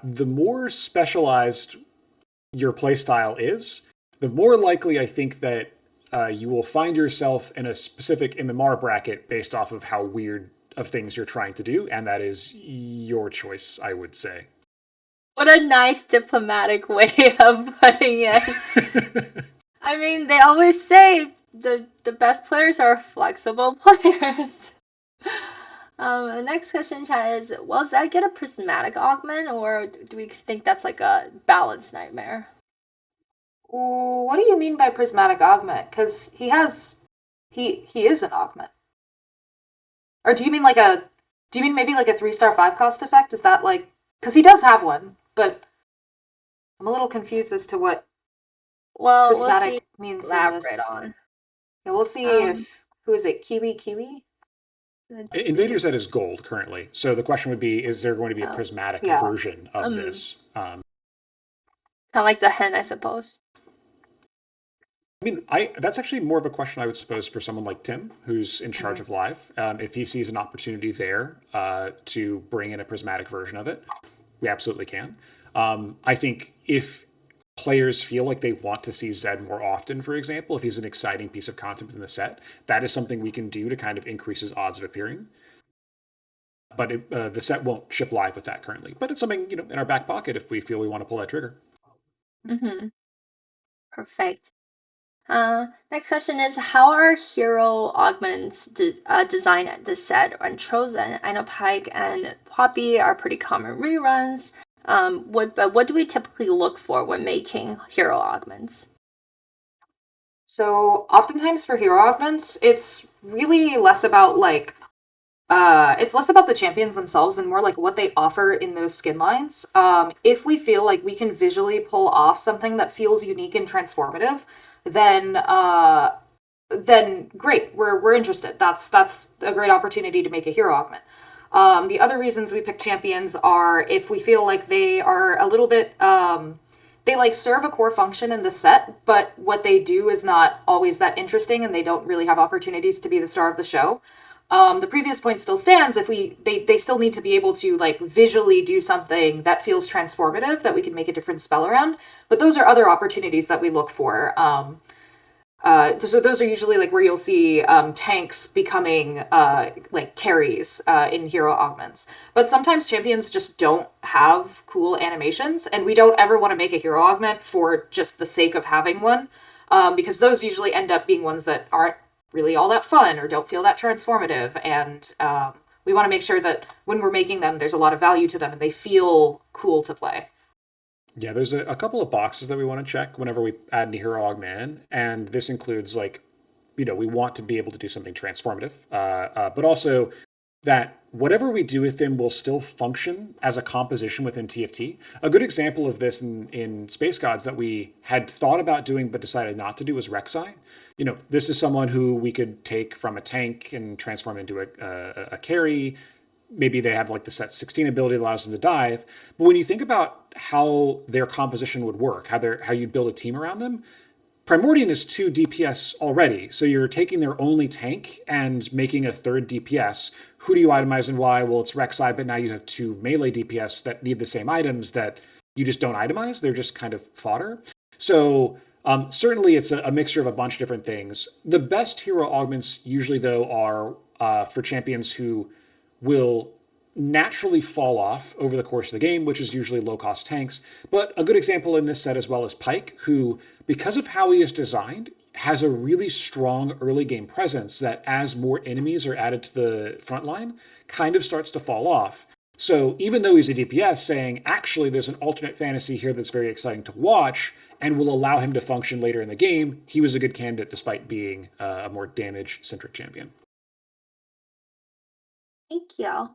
The more specialized your play style is, the more likely I think that you will find yourself in a specific MMR bracket based off of how weird of things you're trying to do, and that is your choice, I would say. What a nice diplomatic way of putting it. I mean, they always say the best players are flexible players. The next question, chat, is, will Zed get a prismatic augment, or do we think that's like a balance nightmare? Ooh, what do you mean by prismatic augment? Because he is an augment. Or do you mean maybe like a 3-star 5 cost effect? Is that like, because he does have one, but I'm a little confused as to what prismatic means. Elaborate on. Yeah, we'll see who is it? Kiwi? Invader Zed is gold currently, so the question would be: is there going to be a prismatic version of this? Kind of like the hen, I suppose. I mean, that's actually more of a question I would suppose for someone like Tim, who's in charge of live. If he sees an opportunity there to bring in a prismatic version of it, we absolutely can. I think if players feel like they want to see Zed more often, for example, if he's an exciting piece of content within the set, that is something we can do to kind of increase his odds of appearing. But the set won't ship live with that currently. But it's something, in our back pocket if we feel we want to pull that trigger. Mm-hmm. Perfect. Next question is, how are hero augments designed at this set and chosen? I know Pike and Poppy are pretty common reruns. But what do we typically look for when making hero augments? So oftentimes for hero augments, it's really less about it's less about the champions themselves and more like what they offer in those skin lines. If we feel like we can visually pull off something that feels unique and transformative, then great, we're interested. That's a great opportunity to make a hero augment. The other reasons we pick champions are if we feel like they are a little bit they like serve a core function in the set, but what they do is not always that interesting, and they don't really have opportunities to be the star of the show. The previous point still stands. If they still need to be able to like visually do something that feels transformative that we can make a different spell around. But those are other opportunities that we look for. So those are usually like where you'll see tanks becoming like carries in hero augments. But sometimes champions just don't have cool animations, and we don't ever want to make a hero augment for just the sake of having one, because those usually end up being ones that aren't really all that fun or don't feel that transformative. And we want to make sure that when we're making them, there's a lot of value to them and they feel cool to play. Yeah, there's a couple of boxes that we want to check whenever we add a hero augment, and this includes we want to be able to do something transformative, but also that whatever we do with them will still function as a composition within TFT. A good example of this in Space Gods that we had thought about doing but decided not to do was Rek'Sai. This is someone who we could take from a tank and transform into a carry. Maybe they have like the set 16 ability that allows them to dive. But when you think about how their composition would work, how you build a team around them, Primordian is 2 DPS already. So you're taking their only tank and making a third DPS. Who do you itemize and why? Well, it's Rek'Sai, but now you have 2 melee DPS that need the same items that you just don't itemize. They're just kind of fodder. So certainly it's a mixture of a bunch of different things. The best hero augments usually, though, are for champions who will naturally fall off over the course of the game, which is usually low-cost tanks. But a good example in this set as well is Pike, who, because of how he is designed, has a really strong early game presence that, as more enemies are added to the front line, kind of starts to fall off. So even though he's a DPS, saying actually there's an alternate fantasy here that's very exciting to watch and will allow him to function later in the game, he was a good candidate despite being a more damage-centric champion. Thank you.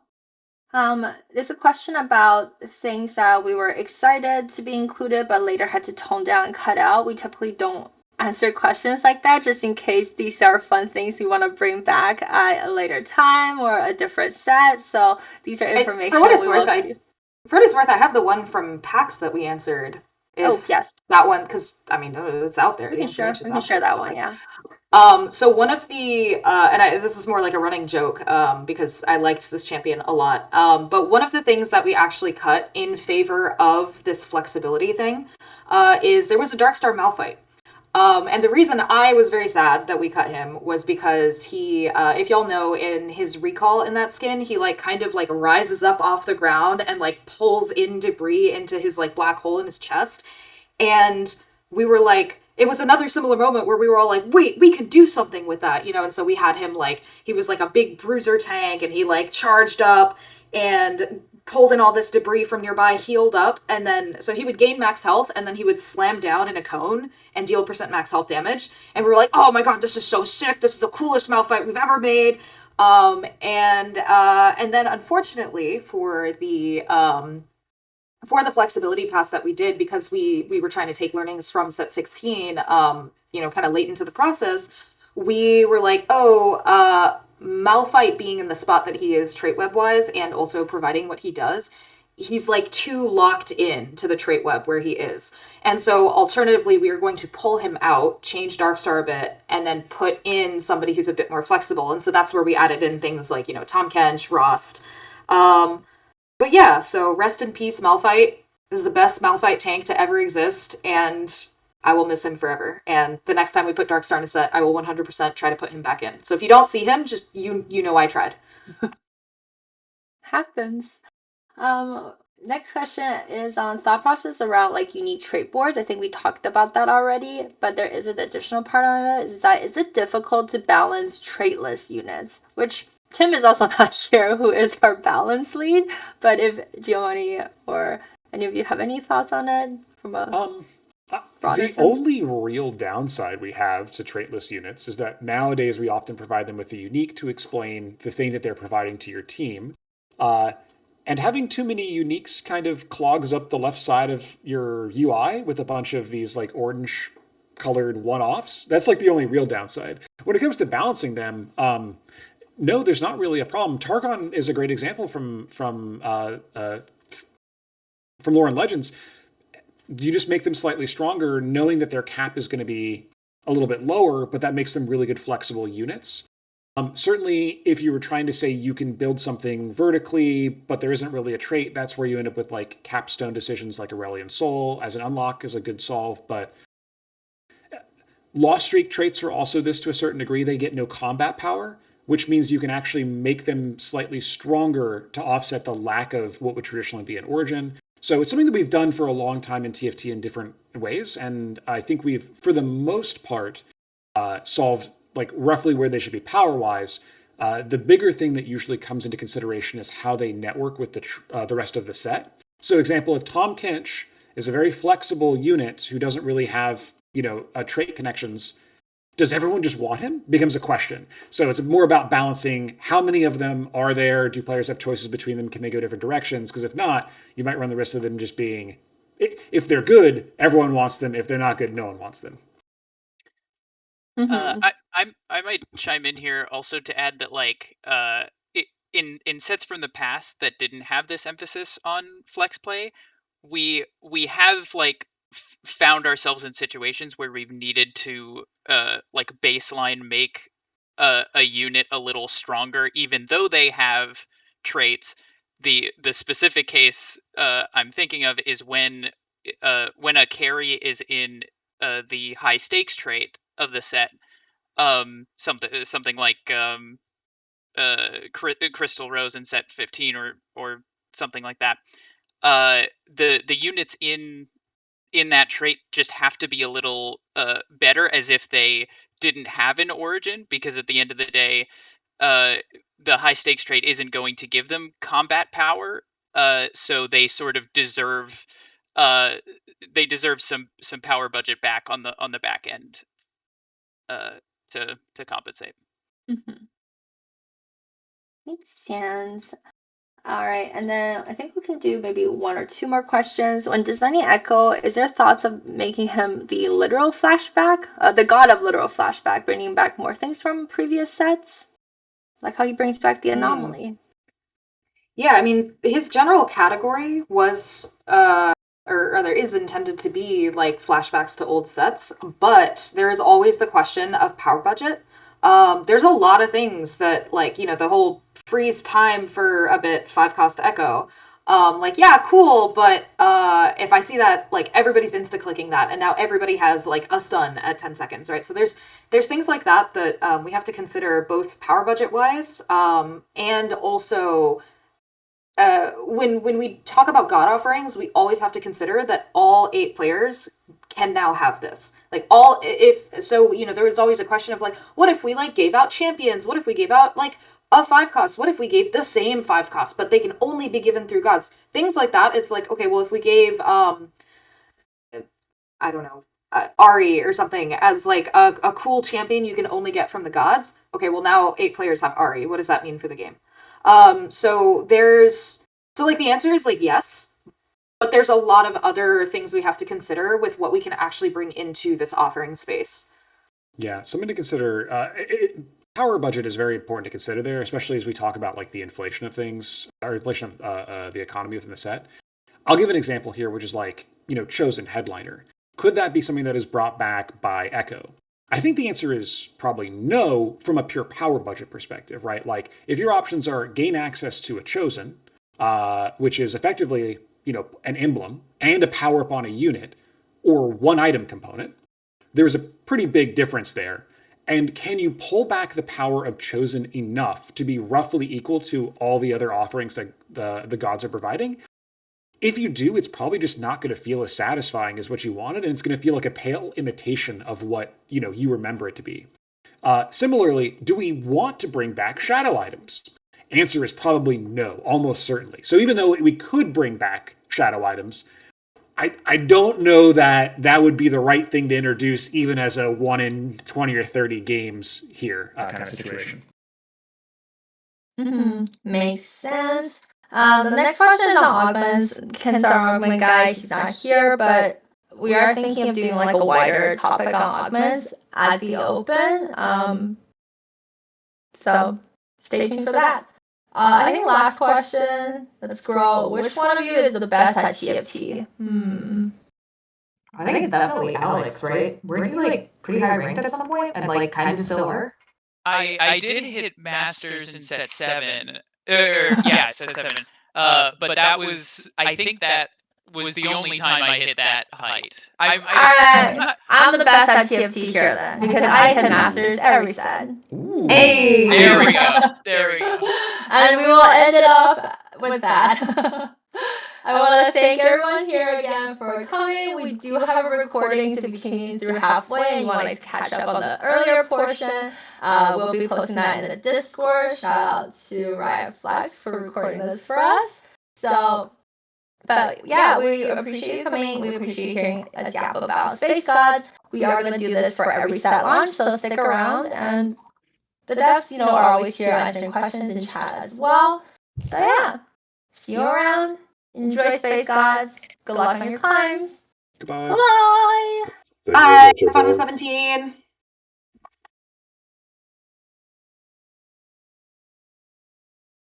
There's a question about things that we were excited to be included, but later had to tone down and cut out. We typically don't answer questions like that, just in case these are fun things we want to bring back at a later time or a different set. So these are information. For what it's worth, I have the one from PAX that we answered. Yes, that one, because I mean it's out there. We can share that one. Yeah. So one of the and this is more like a running joke because I liked this champion a lot. But one of the things that we actually cut in favor of this flexibility thing is there was a Darkstar Malphite. And the reason I was very sad that we cut him was because he, if y'all know, in his recall in that skin, he like kind of like rises up off the ground and like pulls in debris into his like black hole in his chest. And we were like, it was another similar moment where we were all like, wait, we can do something with that, you know? And so we had him like, he was like a big bruiser tank and he like charged up and pulled in all this debris from nearby, healed up, and then so he would gain max health and then he would slam down in a cone and deal % max health damage. And we were like, oh my god, this is so sick, this is the coolest Malphite we've ever made. And then unfortunately for the flexibility pass that we did, because we were trying to take learnings from set 16, you know, kind of late into the process, we were like, Malphite being in the spot that he is trait web wise and also providing what he does, he's like too locked in to the trait web where he is. And so alternatively, we are going to pull him out, change Darkstar a bit, and then put in somebody who's a bit more flexible. And so that's where we added in things like, you know, Tahm Kench, Rost. But yeah, so rest in peace, Malphite. This is the best Malphite tank to ever exist, and I will miss him forever. And the next time we put Darkstar in a set, I will 100% try to put him back in. So if you don't see him, just you know I tried. Happens. Next question is on thought process around like unique trait boards. I think we talked about that already, but there is an additional part on it. Is it difficult to balance traitless units? Which Tim is also not here, who is our balance lead. But if Giovanni or any of you have any thoughts on it from a broader sense? Only real downside we have to traitless units is that nowadays we often provide them with a unique to explain the thing that they're providing to your team. And having too many uniques kind of clogs up the left side of your UI with a bunch of these like orange colored one-offs. That's like the only real downside. When it comes to balancing them, no, there's not really a problem. Targon is a great example from Lore and Legends. You just make them slightly stronger, knowing that their cap is going to be a little bit lower, but that makes them really good flexible units. Certainly, if you were trying to say you can build something vertically, but there isn't really a trait, that's where you end up with like capstone decisions like Aurelion Soul as an unlock is a good solve. But Lost Streak traits are also this to a certain degree. They get no combat power, which means you can actually make them slightly stronger to offset the lack of what would traditionally be an Origin. So it's something that we've done for a long time in TFT in different ways, and I think we've, for the most part, solved like roughly where they should be power-wise. The bigger thing that usually comes into consideration is how they network with the rest of the set. So example, if Tahm Kench is a very flexible unit who doesn't really have, you know, trait connections, does everyone just want him? Becomes a question. So it's more about balancing how many of them are there, do players have choices between them, can they go different directions? Because if not, you might run the risk of them just being, if they're good, everyone wants them. If they're not good, no one wants them. Mm-hmm. I might chime in here also to add that like in sets from the past that didn't have this emphasis on flex play, we have like found ourselves in situations where we've needed to like baseline make a unit a little stronger, even though they have traits. The specific case I'm thinking of is when a carry is in the high stakes trait of the set, something like Crystal Rose in set 15 or something like that. The units in in that trait just have to be a little better, as if they didn't have an origin, because at the end of the day, the high stakes trait isn't going to give them combat power, so they sort of deserve some power budget back on the back end to compensate. Mm-hmm. Makes sense. All right, and then I think we can do maybe one or two more questions. When designing Echo, is there thoughts of making him the literal flashback, the god of literal flashback, bringing back more things from previous sets, like how he brings back the anomaly? Yeah, I mean, his general category was, or rather, is intended to be like flashbacks to old sets, but there is always the question of power budget. There's a lot of things that, like, the whole freeze time for a bit 5-cost Echo. Like, yeah, cool, but if I see that, like, everybody's insta-clicking that, and now everybody has, like, a stun at 10 seconds, right? So there's things like that we have to consider, both power budget-wise, and also when we talk about God offerings, we always have to consider that all 8 players can now have this. Like, there was always a question of, like, what if we, like, gave out champions? What if we gave out, like, a 5-cost? What if we gave the same 5-cost, but they can only be given through gods? Things like that. It's like, okay, well, if we gave I don't know, Ari or something as, like, a cool champion you can only get from the gods. Okay, well, now 8 players have Ari. What does that mean for the game? So the answer is, like, yes, but there's a lot of other things we have to consider with what we can actually bring into this offering space. Yeah, something to consider. Power budget is very important to consider there, especially as we talk about, like, the inflation of things, or inflation of the economy within the set. I'll give an example here, which is, like, Chosen Headliner. Could that be something that is brought back by Echo? I think the answer is probably no from a pure power budget perspective, right? Like, if your options are gain access to a Chosen, which is effectively, an emblem and a power up on a unit, or one item component, there's a pretty big difference there. And can you pull back the power of Chosen enough to be roughly equal to all the other offerings that the gods are providing? If you do, it's probably just not going to feel as satisfying as what you wanted, and it's going to feel like a pale imitation of what you remember it to be. Similarly, do we want to bring back shadow items? Answer is probably no, almost certainly. So even though we could bring back shadow items, I don't know that would be the right thing to introduce, even as a 1 in 20 or 30 games here kind of situation. Makes sense. The next question is on augments. Ken's our augment guy. He's not here, but we are thinking of doing, like, a wider topic on augments at the open. So stay tuned for that. I think last question. Let's scroll. Which one of you is the best at TFT? I think it's definitely Alex, right? Weren't you, like, pretty high ranked at some point, and, like, kind of still are? I did hit Masters in set 7. Set 7. But that was, I think that was the only time I hit that height. I'm the best at TFT here then, because I hit Masters every set. Hey! There we go. And we will end it off with that. I want to thank everyone here again for coming. We do have a recording, so if you came through halfway and you want to catch up on the earlier portion, we'll be posting that in the Discord. Shout out to Riot Flex for recording this for us. But yeah, we appreciate you coming. We appreciate you hearing us yap about Space Gods. We are going to do this for every set launch, so stick around. And the devs, are always here answering questions in chat as well. So yeah, see you around. Enjoy Space Gods. Good luck on your climbs. Goodbye. Bye. Bye. Have fun with 17.